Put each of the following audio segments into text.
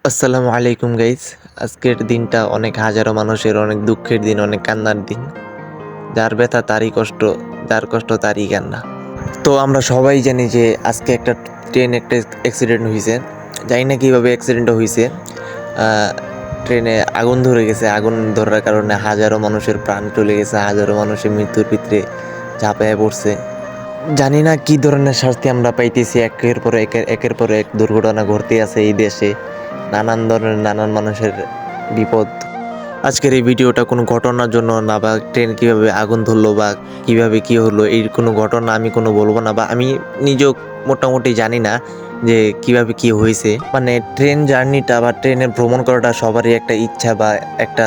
আসসালামু আলাইকুম গাইস। আজকের দিনটা অনেক হাজারো মানুষের অনেক দুঃখের দিন, অনেক কান্নার দিন। যার ব্যথা তারই কষ্ট, যার কষ্ট তারই কান্না। তো আমরা সবাই জানি যে আজকে একটা একটা অ্যাক্সিডেন্ট হয়েছে। জানি না কীভাবে অ্যাক্সিডেন্টটা হয়েছে। ট্রেনে আগুন ধরে গেছে। আগুন ধরার কারণে হাজারো মানুষের প্রাণ চলে গেছে, হাজারো মানুষের মৃত্যুর ভিতরে ঝাঁপায় পড়ছে। জানি না কী ধরনের শাস্তি আমরা পাইতেছি। একের পর এক দুর্ঘটনা ঘটতে আছে এই দেশে। নানান ধরনের নানান মানুষের বিপদ। আজকের এই ভিডিওটা কোনো ঘটনার জন্য না, বা ট্রেন কীভাবে আগুন ধরলো বা কীভাবে কী হলো এই কোনো ঘটনা আমি কোনো বলবো না, বা আমি নিজেও মোটামুটি জানি না যে কিভাবে কি হয়েছে। মানে ট্রেন জার্নিটা বা ট্রেনে ভ্রমণ করাটা সবারই একটা ইচ্ছা বা একটা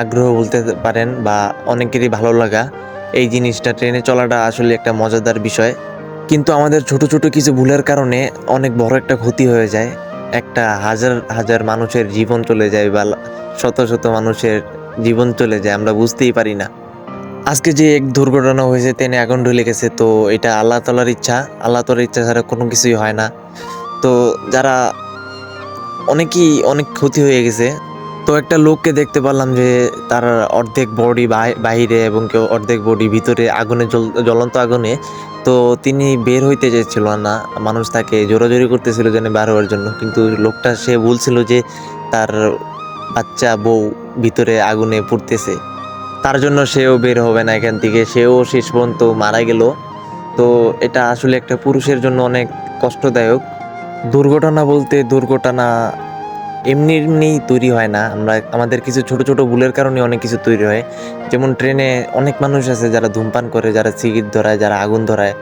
আগ্রহ বলতে পারেন, বা অনেকেরই ভালো লাগা। এই জিনিসটা ট্রেনে চলাটা আসলে একটা মজাদার বিষয়, কিন্তু আমাদের ছোট ছোট কিছু ভুলের কারণে অনেক বড় একটা ক্ষতি হয়ে যায়। একটা হাজার হাজার মানুষের জীবন চলে যায়, বা শত শত মানুষের জীবন চলে যায়, আমরা বুঝতেই পারি না। আজকে যে এক দুর্ঘটনা হয়েছে, ট্রেনে আগুন ঢুলে গেছে, তো এটা আল্লাহ তাআলার ইচ্ছা। আল্লাহ তাআলার ইচ্ছা ছাড়া কোনো কিছুই হয় না। তো যারা অনেক ক্ষতি হয়ে গেছে। তো একটা লোককে দেখতে পারলাম যে তার অর্ধেক বডি বাহিরে এবং কেউ অর্ধেক বডি ভিতরে আগুনে জ্বলন্ত আগুনে। তো তিনি বের হইতে চাইছিল না, মানুষ তাকে জোরাজোরি করতেছিল যেন বের হওয়ার জন্য, কিন্তু লোকটা সে বলছিল যে তার বাচ্চা বউ ভিতরে আগুনে পুড়তেছে, তার জন্য সেও বের হবে না এখান থেকে, সেও শেষ পর্যন্ত মারা গেল। তো এটা আসলে একটা পুরুষের জন্য অনেক কষ্টদায়ক। দুর্ঘটনা বলতে দুর্ঘটনা এমনি এমনিই তৈরি হয় না, আমাদের কিছু ছোট ছোট ভুলের কারণে অনেক কিছু তৈরি হয়। যেমন ট্রেনে অনেক মানুষ আছে যারা ধূমপান করে, যারা সিগারেট ধরায়, যারা আগুন ধরায়,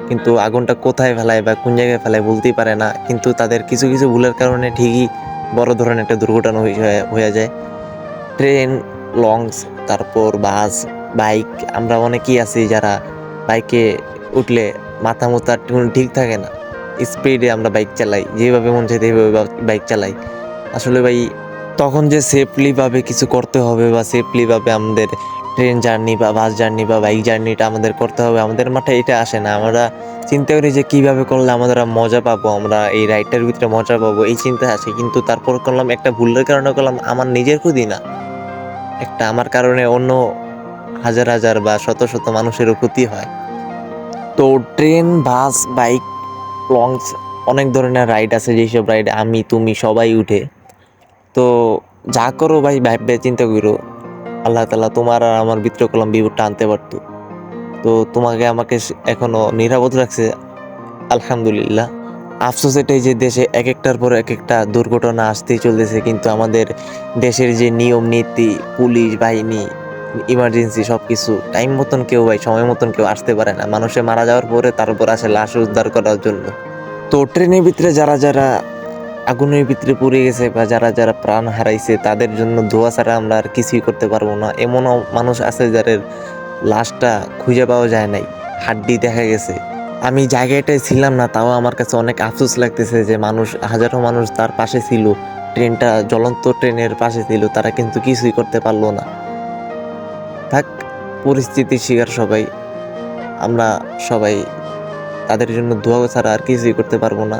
কিন্তু আগুনটা কোথায় ফেলায় বা কোন জায়গায় ফেলায় বলতেই পারে না, কিন্তু তাদের কিছু কিছু ভুলের কারণে ঠিকই বড় ধরনের একটা দুর্ঘটনা হয়ে যায়। ট্রেন, লঞ্চ, তারপর বাস, বাইক, আমরা অনেকেই আছি যারা বাইকে উঠলে মাথা মুথা ঠিক থাকে না, স্পিডে আমরা বাইক চালাই, যেভাবে মন চাই সেইভাবে বাইক চালাই। আসলে ভাই, তখন যে সেফলিভাবে কিছু করতে হবে বা সেফলিভাবে আমাদের ট্রেন জার্নি বা বাস জার্নি বা বাইক জার্নিটা আমাদের করতে হবে, আমাদের মাথায় এটা আসে না। আমরা চিন্তা করি যে কীভাবে করলে আমরা মজা পাবো, আমরা এই রাইডটার ভিতরে মজা পাবো, এই চিন্তা আসে। কিন্তু তারপর করলাম একটা ভুলের কারণে করলাম আমার নিজের ক্ষতি না, একটা আমার কারণে অন্য হাজার হাজার বা শত শত মানুষেরও ক্ষতি হয়। তো ট্রেন, বাস, বাইক, লঞ্চ, অনেক ধরনের রাইড আছে, যেসব রাইড আমি তুমি সবাই উঠে। তো যা করো ভাই ভাববে চিন্তা করো, আল্লাহ তাআলা তোমার আর আমার ভিতরে করলাম বিপদটা আনতে পারতো। তো তোমাকে আমাকে এখনো নিরাপদ রাখছে, আলহামদুলিল্লাহ। আফসোস এটাই যে দেশে এক একটার পর এক একটা দুর্ঘটনা আসতেই চলতেছে, কিন্তু আমাদের দেশের যে নিয়ম নীতি, পুলিশ বাহিনী, ইমার্জেন্সি সবকিছু টাইম মতন কেউ ভাই সময় মতন কেউ আসতে পারে না। মানুষে মারা যাওয়ার পরে তারপর আসে লাশ উদ্ধার করার জন্য। তো ট্রেনের ভিতরে যারা যারা আগুনের ভিতরে পুড়ে গেছে বা যারা যারা প্রাণ হারাইছে, তাদের জন্য দোয়া ছাড়া আমরা আর কিছুই করতে পারবো না। এমনও মানুষ আছে যাদের লাশটা খুঁজে পাওয়া যায় নাই, হাড্ডি দেখা গেছে। আমি জায়গাটায় ছিলাম না, তাও আমার কাছে অনেক আফসোস লাগতেছে যে হাজারো মানুষ তার পাশে ছিল, ট্রেনটা জ্বলন্ত ট্রেনের পাশে ছিল, তারা কিন্তু কিছুই করতে পারলো না। থাক, পরিস্থিতির শিকার সবাই। আমরা সবাই তাদের জন্য দোয়া ছাড়া আর কিছুই করতে পারবো না।